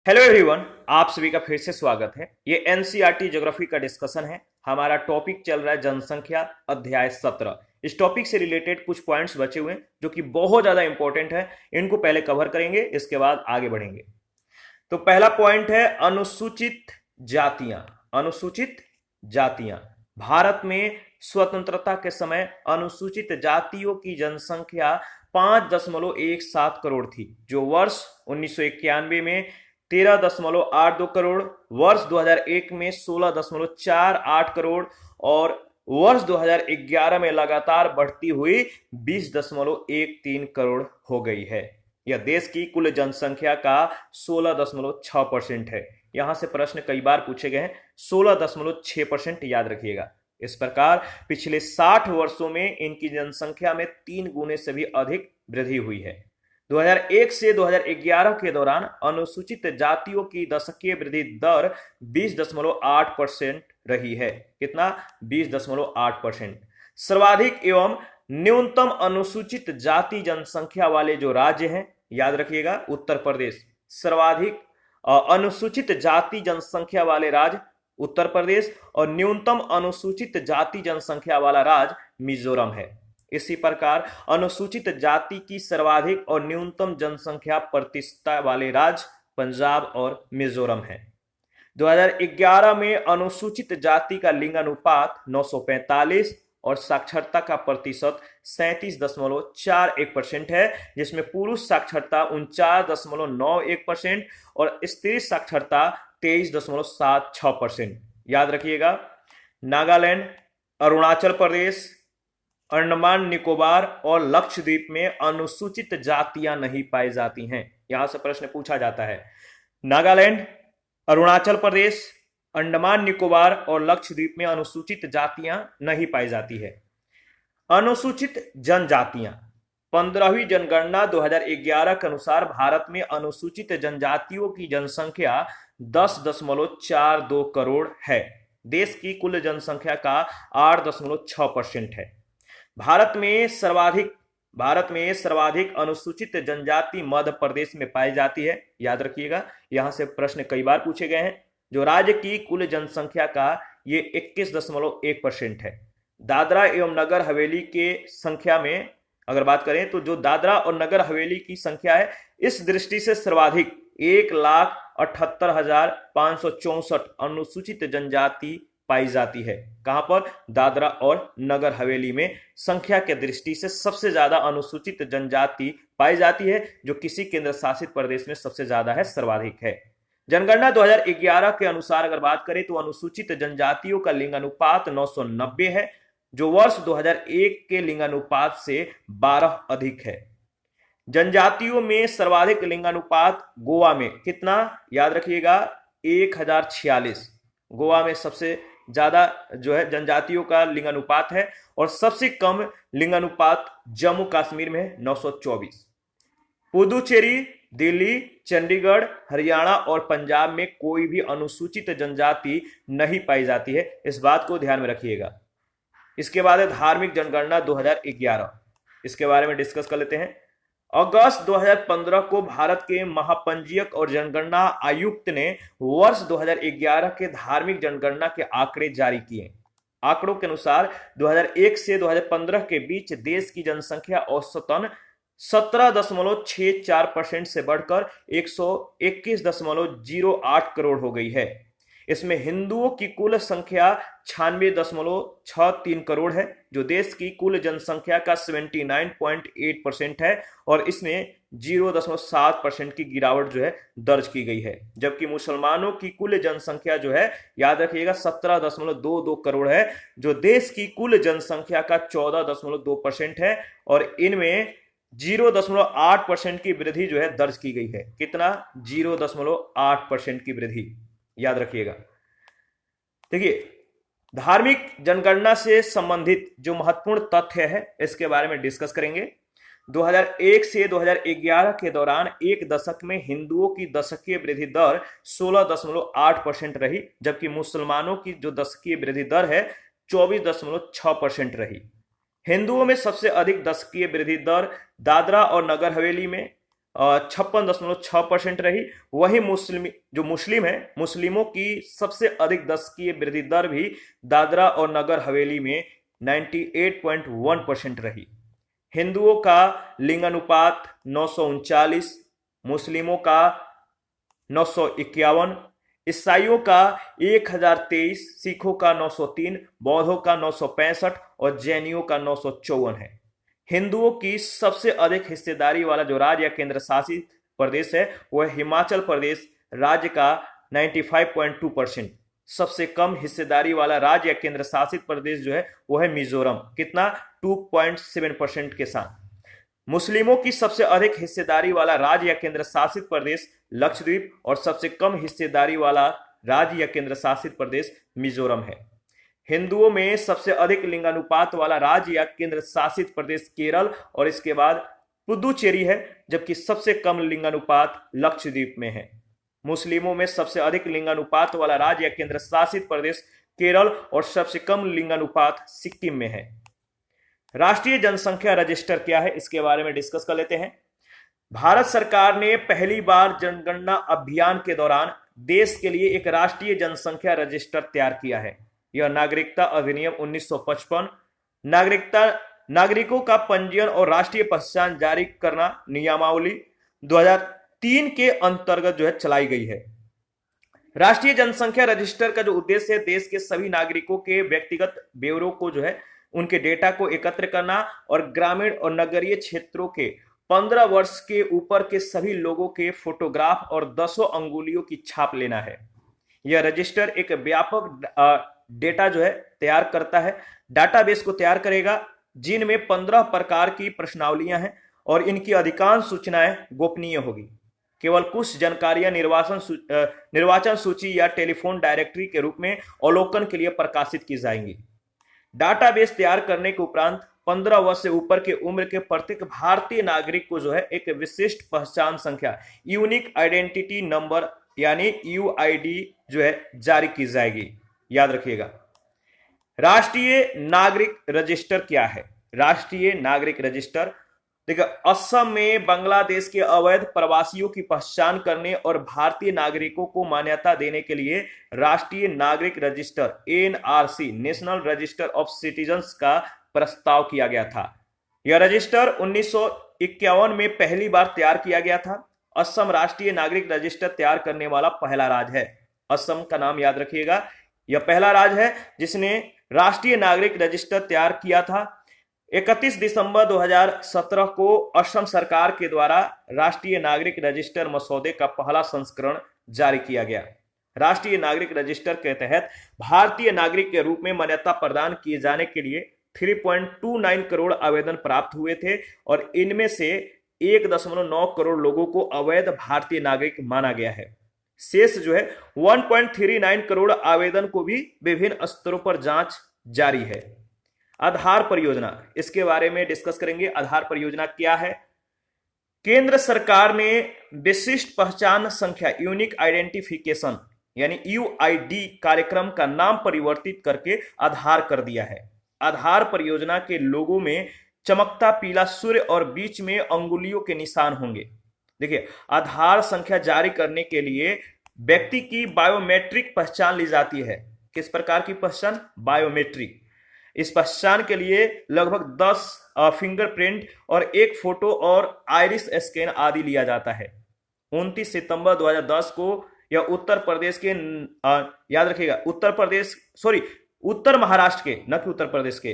Hello everyone, आप सभी का फिर से स्वागत है। ये एनसीईआरटी ज्योग्राफी का डिस्कशन है। हमारा टॉपिक चल रहा है जनसंख्या अध्याय 17। इस टॉपिक से रिलेटेड कुछ पॉइंट्स बचे हुए हैं जो कि बहुत ज्यादा इंपॉर्टेंट है। इनको पहले कवर करेंगे, इसके बाद आगे बढ़ेंगे। तो पहला पॉइंट है अनुसूचित जातियां। अनुसूचित जातियां भारत में स्वतंत्रता के समय अनुसूचित जातियों की जनसंख्या 5.17 करोड़ थी, जो वर्ष 1991 में 13.82 करोड़, वर्ष 2001 में 16.48 करोड़ और वर्ष 2011 में लगातार बढ़ती हुई 20.13 करोड़ हो गई है। यह देश की कुल जनसंख्या का 16.6% है। यहां से प्रश्न कई बार पूछे गए हैं। 16.6% याद रखिएगा। इस प्रकार पिछले 60 वर्षों में इनकी जनसंख्या में 3 गुने से भी अधिक वृद्धि हुई है। 2001 से 2011 के दौरान अनुसूचित जातियों की दशकीय वृद्धि दर 20.8% रही है। कितना? 20.8%। सर्वाधिक एवं न्यूनतम अनुसूचित जाति जनसंख्या वाले जो राज्य हैं, याद रखिएगा, उत्तर प्रदेश। सर्वाधिक अनुसूचित जाति जनसंख्या वाले राज्य उत्तर प्रदेश और न्यूनतम अनुसूचित जाति जनसंख्या वाला राज्य मिजोरम है। इसी प्रकार अनुसूचित जाति की सर्वाधिक और न्यूनतम जनसंख्या प्रतिशतता वाले राज्य पंजाब और मिजोरम है। 2011 में अनुसूचित जाति का लिंगानुपात 945 और साक्षरता का प्रतिशत 37.41% है, जिसमें पुरुष साक्षरता 49.91% और स्त्री साक्षरता 23.76%। याद रखिएगा। नागालैंड, अरुणाचल प्रदेश, अंडमान निकोबार और लक्षद्वीप में अनुसूचित जातियां नहीं पाई जाती हैं। यहां से प्रश्न पूछा जाता है। नागालैंड, अरुणाचल प्रदेश, अंडमान निकोबार और लक्षद्वीप में अनुसूचित जातियां नहीं पाई जाती है। अनुसूचित जनजातियां 15वीं जनगणना 2011 के अनुसार भारत में अनुसूचित जनजातियों की जनसंख्या 10.42 करोड़ है। देश की कुल जनसंख्या का 8.6% है। भारत में सर्वाधिक अनुसूचित जनजाति मध्य प्रदेश में पाई जाती है। याद रखिएगा, यहां से प्रश्न कई बार पूछे गए हैं। जो राज्य की कुल जनसंख्या का ये 21.1% है। दादरा एवं नगर हवेली के संख्या में अगर बात करें तो जो दादरा और नगर हवेली की संख्या है, इस दृष्टि से सर्वाधिक 1,78,564 अनुसूचित जनजाति पाई जाती है। कहां पर? दादरा और नगर हवेली में संख्या के दृष्टि से सबसे ज्यादा अनुसूचित जनजाति पाई जाती है, जो किसी केंद्र शासित प्रदेश में सबसे ज्यादा है, सर्वाधिक है। जनगणना 2011 के अनुसार अगर बात करें तो अनुसूचित जनजातियों का लिंगानुपात 990 है, जो वर्ष 2001 के लिंगानुपात से 12 अधिक है। जनजातियों में सर्वाधिक लिंगानुपात गोवा में कितना? याद रखिएगा, 1046। गोवा में सबसे ज्यादा जो है जनजातियों का लिंगानुपात है और सबसे कम लिंगानुपात जम्मू कश्मीर में है, 924। पुदुचेरी, दिल्ली, चंडीगढ़, हरियाणा और पंजाब में कोई भी अनुसूचित जनजाति नहीं पाई जाती है। इस बात को ध्यान में रखिएगा। इसके बाद है धार्मिक जनगणना 2011। इसके बारे में डिस्कस कर लेते हैं। अगस्त 2015 को भारत के महापंजीयक और जनगणना आयुक्त ने वर्ष 2011 के धार्मिक जनगणना के आंकड़े जारी किए। आंकड़ों के अनुसार 2001 से 2015 के बीच देश की जनसंख्या औसतन 17.64% से बढ़कर 121.08 करोड़ हो गई है। इसमें हिंदुओं की कुल संख्या 96.63 करोड़ है, जो देश की कुल जनसंख्या का 79.8% है और इसमें 0.7% की गिरावट जो है दर्ज की गई है। जबकि मुसलमानों की कुल जनसंख्या जो है, याद रखिएगा, 17.22 करोड़ है, जो देश की कुल जनसंख्या का 14.2% है और इनमें 0.8% की वृद्धि जो है दर्ज की गई है। कितना? 0.8% की वृद्धि, याद रखिएगा। देखिए, धार्मिक जनगणना से संबंधित जो महत्वपूर्ण तथ्य है इसके बारे में डिस्कस करेंगे। 2001 से 2011 के दौरान एक दशक में हिंदुओं की दशकीय वृद्धि दर 16.8% रही, जबकि मुसलमानों की जो दशकीय वृद्धि दर है 24.6% रही। हिंदुओं में सबसे अधिक दशकीय वृद्धि दर दादरा और नगर हवेली में 56.6% रही। वही मुस्लिम है, मुस्लिमों की सबसे अधिक दशकीय वृद्धि दर भी दादरा और नगर हवेली में 98.1% रही। हिंदुओं का लिंगानुपात 939, मुस्लिमों का 951, ईसाइयों का 1023, सिखों का 903, बौद्धों का 965 और जैनियों का 954 है। हिंदुओं की सबसे अधिक हिस्सेदारी वाला जो राज्य या केंद्र शासित प्रदेश है वह हिमाचल प्रदेश राज्य का 95.2%। सबसे कम हिस्सेदारी वाला राज्य या केंद्र शासित प्रदेश जो है वो है मिजोरम, कितना 2.7% के साथ। मुस्लिमों की सबसे अधिक हिस्सेदारी वाला राज्य या केंद्र शासित प्रदेश लक्षद्वीप और सबसे कम हिस्सेदारी वाला राज्य या केंद्र शासित प्रदेश मिजोरम है। हिंदुओं में सबसे अधिक लिंगानुपात वाला राज्य या केंद्र शासित प्रदेश केरल और इसके बाद पुदुचेरी है, जबकि सबसे कम लिंगानुपात लक्षद्वीप में है। मुस्लिमों में सबसे अधिक लिंगानुपात वाला राज्य या केंद्र शासित प्रदेश केरल और सबसे कम लिंगानुपात सिक्किम में है। राष्ट्रीय जनसंख्या रजिस्टर क्या है, इसके बारे में डिस्कस कर लेते हैं। भारत सरकार ने पहली बार जनगणना अभियान के दौरान देश के लिए एक राष्ट्रीय जनसंख्या रजिस्टर तैयार किया है। यह नागरिकता अधिनियम 1955, नागरिकों का पंजीयन और राष्ट्रीय पहचान जारी करना नियमावली 2003 के अंतर्गत जो है चलाई गई है। राष्ट्रीय जनसंख्या रजिस्टर का जो उद्देश्य है देश के सभी नागरिकों के व्यक्तिगत ब्यौरों को जो है उनके डेटा को एकत्र करना और ग्रामीण और नगरीय क्षेत्रों के 15 वर्ष के ऊपर के सभी लोगों के फोटोग्राफ और 10 अंगुलियों की छाप लेना है। यह रजिस्टर एक व्यापक डेटा जो है तैयार करता है, डाटाबेस को तैयार करेगा जिनमें 15 प्रकार की प्रश्नावलियां हैं और इनकी अधिकांश सूचनाएं गोपनीय होगी। केवल कुछ जानकारियां निर्वाचन सूची या टेलीफोन डायरेक्टरी के रूप में अवलोकन के लिए प्रकाशित की जाएंगी। डाटाबेस तैयार करने के उपरांत 15 वर्ष से ऊपर के उम्र के प्रत्येक भारतीय नागरिक को जो है एक विशिष्ट पहचान संख्या यूनिक आइडेंटिटी नंबर यानी यूआईडी जो है जारी की जाएगी। याद रखिएगा। राष्ट्रीय नागरिक रजिस्टर क्या है? राष्ट्रीय नागरिक रजिस्टर देखिए, असम में बांग्लादेश के अवैध प्रवासियों की पहचान करने और भारतीय नागरिकों को मान्यता देने के लिए राष्ट्रीय नागरिक register NRC national register of citizens का प्रस्ताव किया गया था। यह रजिस्टर 1951 में पहली बार तैयार किया गया था। असम राष्ट्रीय नागरिक रजिस्टर तैयार करने वाला पहला राज्य है। असम का नाम याद रखिएगा, यह पहला राज्य है जिसने राष्ट्रीय नागरिक रजिस्टर तैयार किया था। 31 दिसंबर 2017 को असम सरकार के द्वारा राष्ट्रीय नागरिक रजिस्टर मसौदे का पहला संस्करण जारी किया गया। राष्ट्रीय नागरिक रजिस्टर के तहत भारतीय नागरिक के रूप में मान्यता प्रदान किए जाने के लिए 3.29 करोड़ आवेदन प्राप्त हुए थे और इनमें से 1.9 करोड़ लोगों को अवैध भारतीय नागरिक माना गया है। शेष जो है 1.39 करोड़ आवेदन को भी विभिन्न स्तरों पर जांच जारी है। आधार परियोजना, इसके बारे में डिस्कस करेंगे। आधार परियोजना क्या है? केंद्र सरकार ने विशिष्ट पहचान संख्या यूनिक आइडेंटिफिकेशन यानी यूआईडी कार्यक्रम का नाम परिवर्तित करके आधार कर दिया है। आधार परियोजना के लोगों में चमकता पीला सूर्य और बीच में अंगुलियों के निशान होंगे। देखिए, आधार संख्या जारी करने के लिए व्यक्ति की बायोमेट्रिक पहचान ली जाती है। किस प्रकार की पहचान? बायोमेट्रिक। इस पहचान के लिए लगभग 10 फिंगरप्रिंट और एक फोटो और आइरिस स्कैन आदि लिया जाता है। 29 सितंबर 2010 को यह उत्तर प्रदेश के याद रखिएगा उत्तर महाराष्ट्र के, न कि उत्तर प्रदेश के,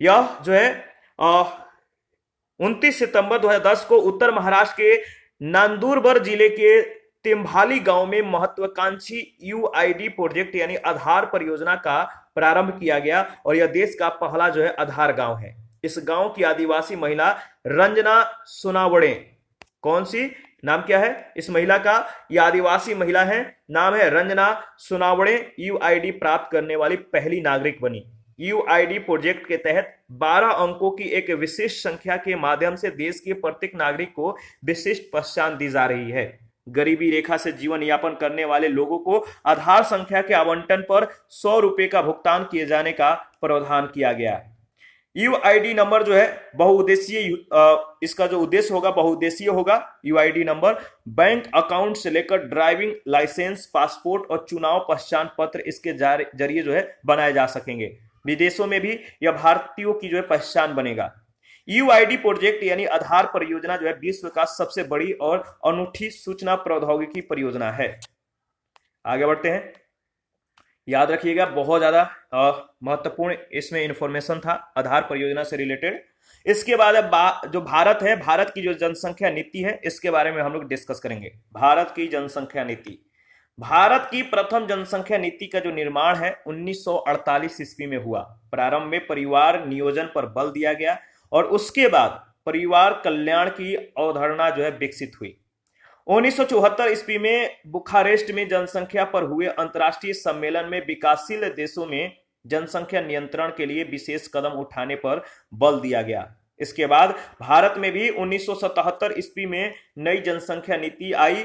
यह जो है 29 सितंबर 2010 को उत्तर महाराष्ट्र के नंदुरबार जिले के तिम्भाली गांव में महत्वाकांक्षी यूआईडी प्रोजेक्ट यानी आधार परियोजना का प्रारंभ किया गया और यह देश का पहला जो है आधार गांव है। इस गांव की आदिवासी महिला रंजना सोनावड़े, कौन सी, नाम क्या है इस महिला का? यह आदिवासी महिला है, नाम है रंजना सोनावड़े। यूआईडी प्राप्त करने वाली पहली नागरिक बनी। यूआईडी प्रोजेक्ट के तहत 12 अंकों की एक विशिष्ट संख्या के माध्यम से देश के प्रत्येक नागरिक को विशिष्ट पहचान दी जा रही है। गरीबी रेखा से जीवन यापन करने वाले लोगों को आधार संख्या के आवंटन पर 100 रुपए का भुगतान किए जाने का प्रावधान किया गया है। यूआईडी नंबर जो है बहुउद्देशीय, इसका जो उद्देश्य होगा बहुउद्देशीय होगा। यूआईडी नंबर बैंक अकाउंट से लेकर ड्राइविंग लाइसेंस, पासपोर्ट और चुनाव पहचान पत्र इसके जरिए जो है बनाए जा सकेंगे। विदेशों में भी यह भारतीयों की जो है पहचान बनेगा। यूआईडी प्रोजेक्ट यानी आधार परियोजना जो है विश्व का सबसे बड़ी और अनूठी सूचना प्रौद्योगिकी परियोजना है। आगे बढ़ते हैं, याद रखिएगा बहुत ज्यादा महत्वपूर्ण इसमें इंफॉर्मेशन था आधार परियोजना से रिलेटेड। इसके बाद जो भारत है, भारत की जो जनसंख्या नीति है, इसके बारे में हम लोग डिस्कस करेंगे। भारत की जनसंख्या नीति, भारत की प्रथम जनसंख्या नीति का जो निर्माण है 1948 ईस्वी में हुआ। प्रारंभ में परिवार नियोजन पर बल दिया गया और उसके बाद परिवार कल्याण की अवधारणा जो है विकसित हुई। 1974 ईस्वी में बुखारेस्ट में जनसंख्या पर हुए अंतर्राष्ट्रीय सम्मेलन में विकासशील देशों में जनसंख्या नियंत्रण के लिए विशेष कदम उठाने पर बल दिया गया। इसके बाद भारत में भी 1977 ईस्वी में नई जनसंख्या नीति आई,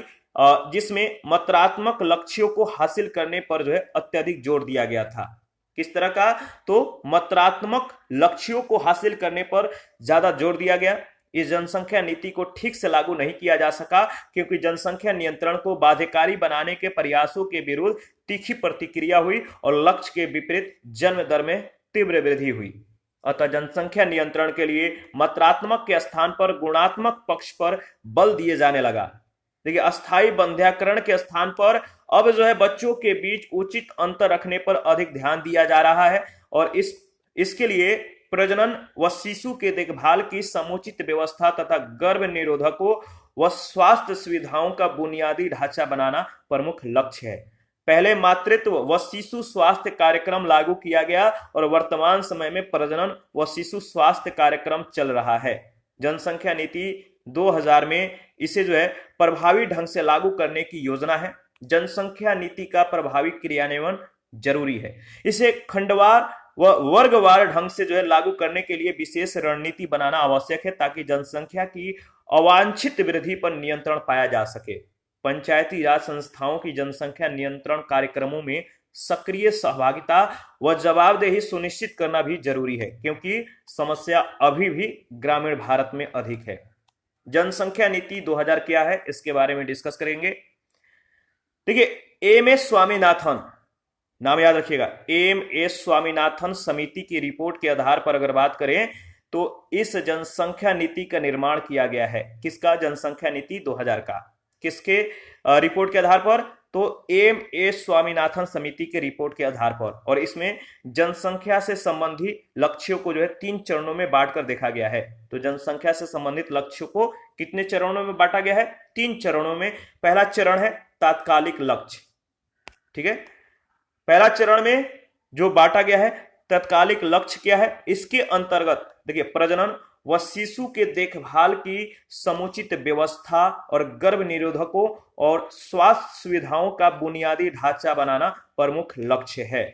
जिसमें मात्रात्मक लक्ष्यों को हासिल करने पर जो है अत्यधिक जोर दिया गया था। किस तरह का? तो मात्रात्मक लक्ष्यों को हासिल करने पर ज्यादा जोर दिया गया। इस जनसंख्या नीति को ठीक से लागू नहीं किया जा सका क्योंकि जनसंख्या नियंत्रण को बाध्यकारी बनाने के प्रयासों के विरुद्ध तीखी प्रतिक्रिया हुई और लक्ष्य के विपरीत जन्म दर में तीव्र वृद्धि हुई। अतः जनसंख्या नियंत्रण के लिए मात्रात्मक के स्थान पर गुणात्मक पक्ष पर बल दिए जाने लगा। देखिए, अस्थायी बंध्याकरण के स्थान पर अब जो है बच्चों के बीच उचित अंतर रखने पर अधिक ध्यान दिया जा रहा है और इसके लिए प्रजनन व शिशु के देखभाल की समुचित व्यवस्था तथा गर्भ निरोधकों व स्वास्थ्य सुविधाओं का बुनियादी ढांचा बनाना प्रमुख लक्ष्य है। पहले मातृत्व व शिशु स्वास्थ्य कार्यक्रम लागू किया गया और वर्तमान समय में प्रजनन व शिशु स्वास्थ्य कार्यक्रम चल रहा है। जनसंख्या नीति 2000 में इसे जो है प्रभावी ढंग से लागू करने की योजना है। जनसंख्या नीति का प्रभावी क्रियान्वयन जरूरी है। इसे खंडवार व वर्गवार ढंग से जो है लागू करने के लिए विशेष रणनीति बनाना आवश्यक है ताकि जनसंख्या की अवांछित वृद्धि पर नियंत्रण पाया जा सके। पंचायती राज संस्थाओं की जनसंख्या नियंत्रण कार्यक्रमों में सक्रिय सहभागिता व जवाबदेही सुनिश्चित करना भी जरूरी है क्योंकि समस्या अभी भी ग्रामीण भारत में अधिक है। जनसंख्या नीति 2000 क्या है, इसके बारे में डिस्कस करेंगे। देखिए, एम.एस. स्वामीनाथन, नाम याद रखिएगा, एम.एस. स्वामीनाथन समिति की रिपोर्ट के आधार पर अगर बात करें तो इस जनसंख्या नीति का निर्माण किया गया है। किसका? जनसंख्या नीति 2000 का। किसके रिपोर्ट के आधार पर? तो एम.एस. स्वामीनाथन समिति के रिपोर्ट के आधार पर। और इसमें जनसंख्या से संबंधित लक्ष्यों को जो है 3 चरणों में बांटकर देखा गया है। तो जनसंख्या से संबंधित लक्ष्यों को कितने चरणों में बांटा गया है? 3 चरणों में। पहला चरण है तात्कालिक लक्ष्य, ठीक है। पहला चरण में जो बांटा गया है तात्कालिक लक्ष्य क्या है? इसके अंतर्गत देखिए, प्रजनन व शिशु के देखभाल की समुचित व्यवस्था और गर्भ निरोधकों और स्वास्थ्य सुविधाओं का बुनियादी ढांचा बनाना प्रमुख लक्ष्य है,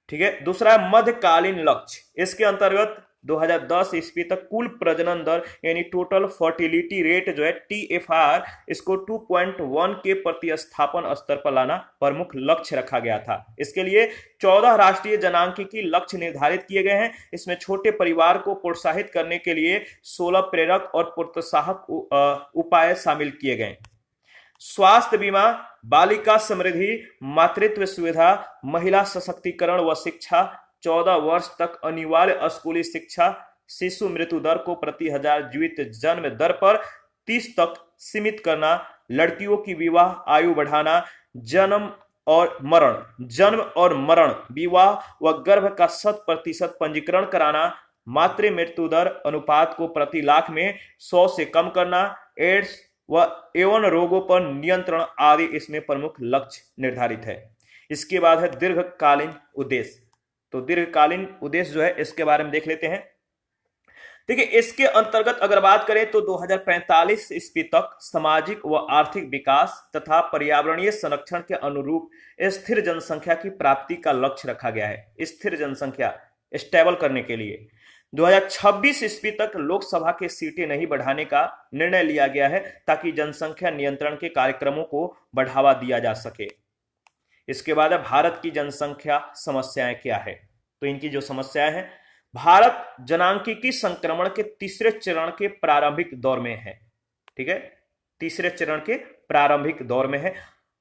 ठीक है। दूसरा है मध्यकालीन लक्ष्य। इसके अंतर्गत 2010 ईस्वी तक कुल प्रजनन दर यानी टोटल फर्टिलिटी रेट जो है TFR, इसको 2.1 के प्रतिस्थापन स्तर पर लाना प्रमुख लक्ष्य रखा गया था। इसके लिए 14 राष्ट्रीय जनांकीय लक्ष्य निर्धारित किए गए हैं। इसमें छोटे परिवार को प्रोत्साहित करने के लिए 16 प्रेरक और प्रोत्साहक उपाय शामिल किए गए। स्वास्थ्य बीमा, बालिका समृद्धि, मातृत्व सुविधा, महिला सशक्तिकरण व शिक्षा, 14 वर्ष तक अनिवार्य स्कूली शिक्षा, शिशु मृत्यु दर को प्रति 1000 जीवित जन्म दर पर 30 तक सीमित करना, लड़कियों की विवाह आयु बढ़ाना, जन्म और मरण, विवाह व गर्भ का 100% पंजीकरण कराना, मातृ मृत्यु दर अनुपात को प्रति लाख में 100 से कम करना, एड्स व यौन रोगों पर नियंत्रण आदि इसमें प्रमुख लक्ष्य निर्धारित है। इसके बाद है दीर्घकालीन उद्देश्य। तो दीर्घकालीन उद्देश्य जो है इसके बारे में देख लेते हैं। देखिए, इसके अंतर्गत अगर बात करें तो 2045 ईस्वी तक सामाजिक व आर्थिक विकास तथा पर्यावरणीय संरक्षण के अनुरूप स्थिर जनसंख्या की प्राप्ति का लक्ष्य रखा गया है। स्थिर जनसंख्या स्टेबल करने के लिए 2026 ईस्वी तक लोकसभा के सीटें नहीं बढ़ाने का निर्णय लिया गया है ताकि जनसंख्या नियंत्रण के कार्यक्रमों को बढ़ावा दिया जा सके। इसके बाद भारत की जनसंख्या समस्याएं क्या है? तो इनकी जो समस्याएं हैं, भारत जनांकिकी संक्रमण के तीसरे चरण के प्रारंभिक दौर में है। ठीक है, तीसरे चरण के प्रारंभिक दौर में है।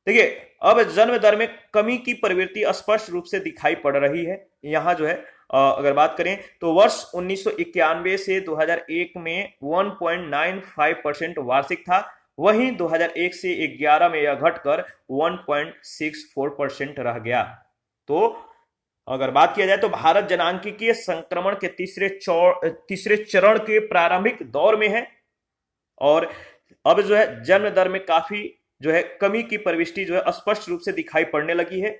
देखिए, अब जन्म दर में कमी की प्रवृत्ति स्पष्ट रूप से दिखाई पड़ रही है। यहां जो है अगर बात करें तो वर्ष 1991 से 2001 में 1.95% वार्षिक था, वहीं 2001 से 11 में यह घटकर 1.64% रह गया। तो अगर बात किया जाए तो भारत जनांकिकीय संक्रमण के तीसरे चरण के प्रारंभिक दौर में है और अब जो है जन्म दर में काफी जो है कमी की प्रविष्टि जो है स्पष्ट रूप से दिखाई पड़ने लगी है।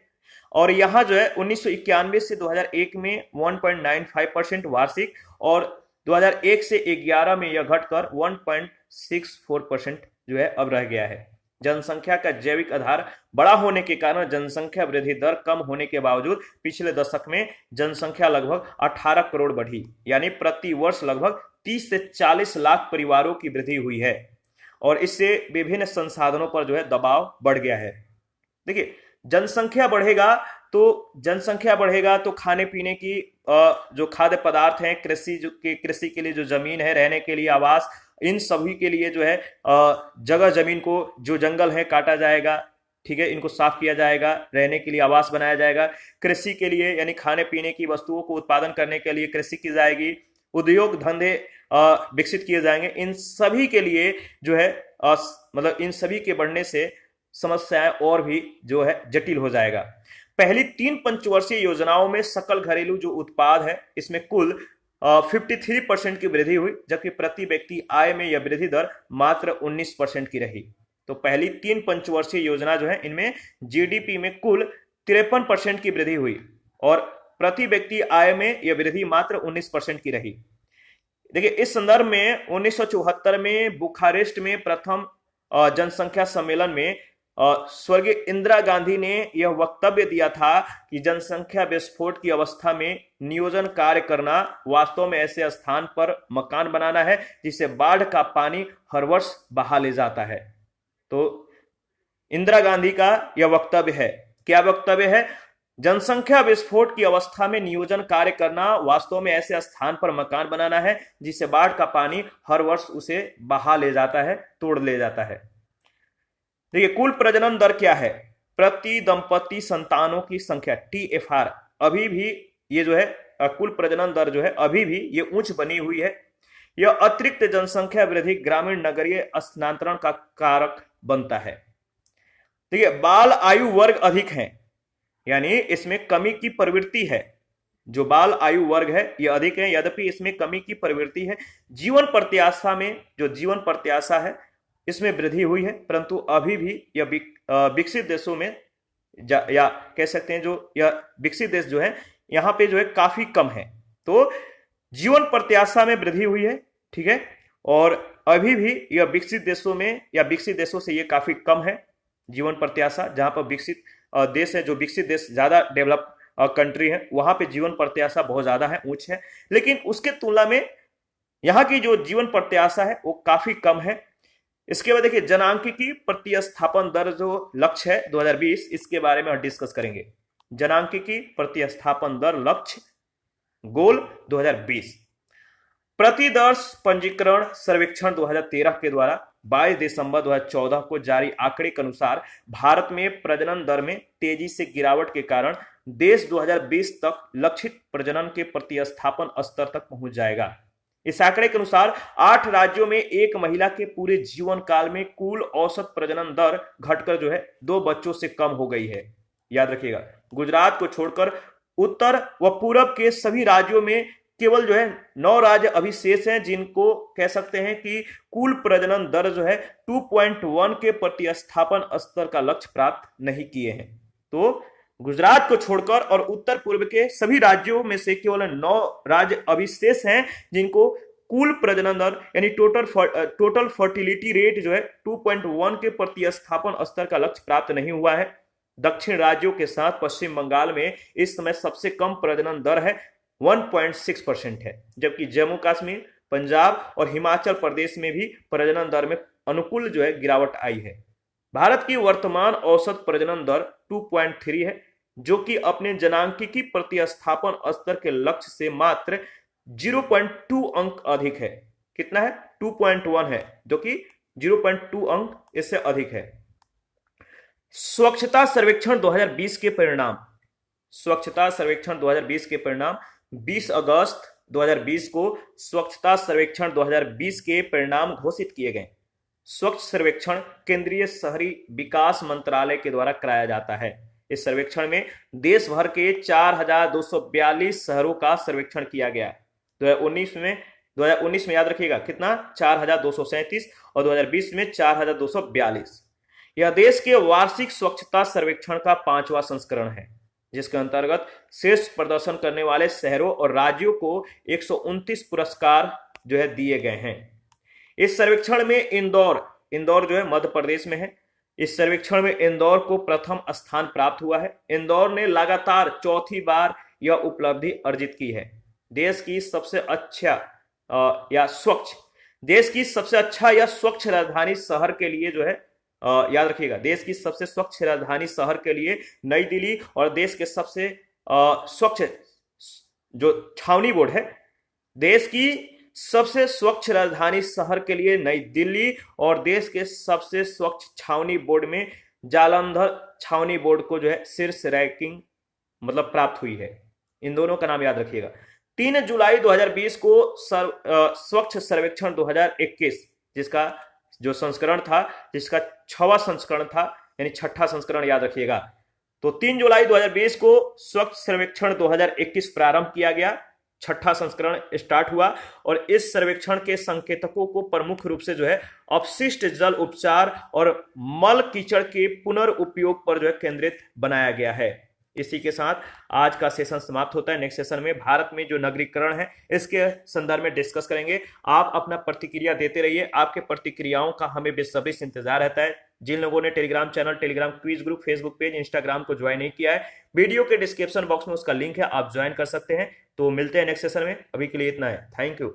और यहां जो है 1991 से 2001 में 1.95% वार्षिक और 2001 से 11 में यह घटकर 1.64% जो है अब रह गया है। जनसंख्या का जैविक आधार बड़ा होने के कारण जनसंख्या वृद्धि दर कम होने के बावजूद पिछले दशक में जनसंख्या लगभग 18 करोड़ बढ़ी, यानी प्रति वर्ष लगभग 30 से 40 लाख परिवारों की वृद्धि हुई है और इससे विभिन्न संसाधनों पर जो है दबाव बढ़ गया है। देखिए, जनसंख्या बढ़ेगा तो खाने पीने की जो खाद्य पदार्थ हैं, कृषि के लिए जो जमीन है, रहने के लिए आवास, इन सभी के लिए जो है जगह जमीन को जो जंगल है काटा जाएगा। ठीक है, इनको साफ किया जाएगा, रहने के लिए आवास बनाया जाएगा। कृषि के लिए यानी खाने पीने की वस्तुओं को उत्पादन करने के लिए कृषि की जाएगी, उद्योग धंधे विकसित किए जाएंगे। इन सभी के लिए जो है मतलब इन सभी के बढ़ने से समस्याएं और भी जो है जटिल हो जाएगा। पहली 3 पंचवर्षीय योजनाओं में सकल घरेलू जो उत्पाद है इसमें कुल 53% की वृद्धि हुई, जबकि प्रति व्यक्ति आय में यह वृद्धि दर मात्र 19% की रही। तो पहली 3 पंचवर्षीय योजना जो है इनमें जीडीपी में कुल 53% की वृद्धि हुई और प्रति व्यक्ति आय में यह वृद्धि मात्र 19% की रही। देखिए, इस संदर्भ में 1974 में बुखारेस्ट में प्रथम जनसंख्या सम्मेलन में स्वर्गीय इंदिरा गांधी ने यह वक्तव्य दिया था कि जनसंख्या विस्फोट की अवस्था में नियोजन कार्य करना वास्तव में ऐसे स्थान पर मकान बनाना है जिसे बाढ़ का पानी हर वर्ष बहा ले जाता है। तो इंदिरा गांधी का यह वक्तव्य है। क्या वक्तव्य है? जनसंख्या विस्फोट की अवस्था में नियोजन कार्य करना वास्तव में ऐसे स्थान पर मकान बनाना है जिसे बाढ़ का पानी हर वर्ष उसे बहा ले जाता है, तोड़ ले जाता है। देखिए, कुल प्रजनन दर क्या है? प्रति दंपति संतानों की संख्या TFR अभी भी ये जो है कुल प्रजनन दर जो है अभी भी ये उच्च बनी हुई है। यह अतिरिक्त जनसंख्या वृद्धि ग्रामीण नगरीय स्थानांतरण का कारक बनता है। देखिए, बाल आयु वर्ग अधिक हैं, यानी इसमें कमी की प्रवृत्ति है। जो बाल आयु वर्ग है यह अधिक है, यद्यपि इसमें कमी की प्रवृत्ति है। जीवन प्रत्याशा में जो जीवन प्रत्याशा है इसमें वृद्धि हुई है, परंतु अभी भी यह विकसित देशों में या कह सकते हैं जो यह विकसित देश जो है यहां पे जो है काफी कम है। तो जीवन प्रत्याशा में वृद्धि हुई है, ठीक है, और अभी भी यह विकसित देशों में या विकसित देशों से यह काफी कम है जीवन प्रत्याशा। जहां पर विकसित देश है, जो विकसित देश ज्यादा डेवलप कंट्री है, वहां पे जीवन प्रत्याशा बहुत ज्यादा है, उच्च है, लेकिन उसके तुलना में यहाँ की जो जीवन प्रत्याशा है वो काफी कम है। इसके बाद देखिए, जनांकिकी प्रतिस्थापन दर जो लक्ष्य है 2020, इसके बारे में हम डिस्कस करेंगे। जनांकिकी प्रतिस्थापन दर लक्ष्य गोल 2020 प्रतिदर्श पंजीकरण सर्वेक्षण 2013 के द्वारा 22 दिसंबर 2014 को जारी आंकड़े के अनुसार भारत में प्रजनन दर में तेजी से गिरावट के कारण देश 2020 तक लक्षित प्रजनन के प्रतिस्थापन स्तर तक पहुंच जाएगा। इस आंकड़े के अनुसार 8 राज्यों में एक महिला के पूरे जीवन काल में कुल औसत प्रजनन दर घटकर जो है 2 बच्चों से कम हो गई है। याद रखिएगा, गुजरात को छोड़कर उत्तर व पूरब के सभी राज्यों में केवल जो है 9 राज्य अभी शेष हैं जिनको कह सकते हैं कि कुल प्रजनन दर जो है 2.1 के प्रतिस्थापन स्तर का लक्ष्य प्राप्त नहीं किए हैं। तो गुजरात को छोड़कर और उत्तर पूर्व के सभी राज्यों में से केवल 9 राज्य अभी शेष हैं जिनको कुल प्रजनन दर यानी टोटल फर्टिलिटी रेट जो है 2.1 के प्रतिस्थापन स्तर का लक्ष्य प्राप्त नहीं हुआ है। दक्षिण राज्यों के साथ पश्चिम बंगाल में इस समय सबसे कम प्रजनन दर है 1.6% है, जबकि जम्मू कश्मीर, पंजाब और हिमाचल प्रदेश में भी प्रजनन दर में अनुकूल जो है गिरावट आई है। भारत की वर्तमान औसत प्रजनन दर 2.3 है, जो कि अपने जनांकिकी प्रतिस्थापन स्तर के लक्ष्य से मात्र 0.2 अंक अधिक है। कितना है? 2.1 है, जो कि 0.2 अंक इससे अधिक है। स्वच्छता सर्वेक्षण 2020 के परिणाम। स्वच्छता सर्वेक्षण 2020 के परिणाम 20 अगस्त 2020 को स्वच्छता सर्वेक्षण 2020 के परिणाम घोषित किए गए। स्वच्छ सर्वेक्षण केंद्रीय शहरी विकास मंत्रालय के द्वारा कराया जाता है। इस सर्वेक्षण में देश भर के 4242 शहरों का सर्वेक्षण किया गया। 2019 में याद रखिएगा कितना? 4237 और 2020 में 4242। यह देश के वार्षिक स्वच्छता सर्वेक्षण का 5वां संस्करण है, जिसके अंतर्गत शीर्ष प्रदर्शन करने वाले शहरों और राज्यों को 129 पुरस्कार जो है दिए गए हैं। इस सर्वेक्षण में इंदौर जो है मध्य प्रदेश में है। इस सर्वेक्षण में इंदौर को प्रथम स्थान प्राप्त हुआ है। इंदौर ने लगातार चौथी बार यह उपलब्धि अर्जित की है। देश की सबसे अच्छा या स्वच्छ राजधानी शहर के लिए जो है याद रखिएगा, देश की सबसे स्वच्छ राजधानी शहर के लिए नई दिल्ली, और देश के सबसे स्वच्छ जो छावनी बोर्ड है, देश की सबसे स्वच्छ राजधानी शहर के लिए नई दिल्ली, और देश के सबसे स्वच्छ छावनी बोर्ड में जालंधर छावनी बोर्ड को जो है शीर्ष रैंकिंग मतलब प्राप्त हुई है। इन दोनों का नाम याद रखिएगा। 3 जुलाई 2020 को स्वच्छ सर्वेक्षण 2021 जिसका जो संस्करण था, जिसका 6वां संस्करण था, यानी 6ठा संस्करण याद रखिएगा। तो 3 जुलाई 2020 को स्वच्छ सर्वेक्षण 2021 प्रारंभ किया गया, 6ठा संस्करण स्टार्ट हुआ, और इस सर्वेक्षण के संकेतकों को प्रमुख रूप से जो है अपशिष्ट जल उपचार और मल कीचड़ के पुनर्उपयोग पर जो है केंद्रित बनाया गया है। इसी के साथ आज का सेशन समाप्त होता है। नेक्स्ट सेशन में भारत में जो नगरीकरण है इसके संदर्भ में डिस्कस करेंगे। आप अपना प्रतिक्रिया देते रहिए, आपके प्रतिक्रियाओं का हमें बेसब्री से इंतजार रहता है। जिन लोगों ने Telegram channel, Telegram quiz group, Facebook page, Instagram को ज्वाइन नहीं किया है, वीडियो के डिस्क्रिप्शन बॉक्स में उसका लिंक है, आप ज्वाइन कर सकते हैं। तो मिलते हैं नेक्स्ट सेशन में। अभी के लिए इतना है। Thank you.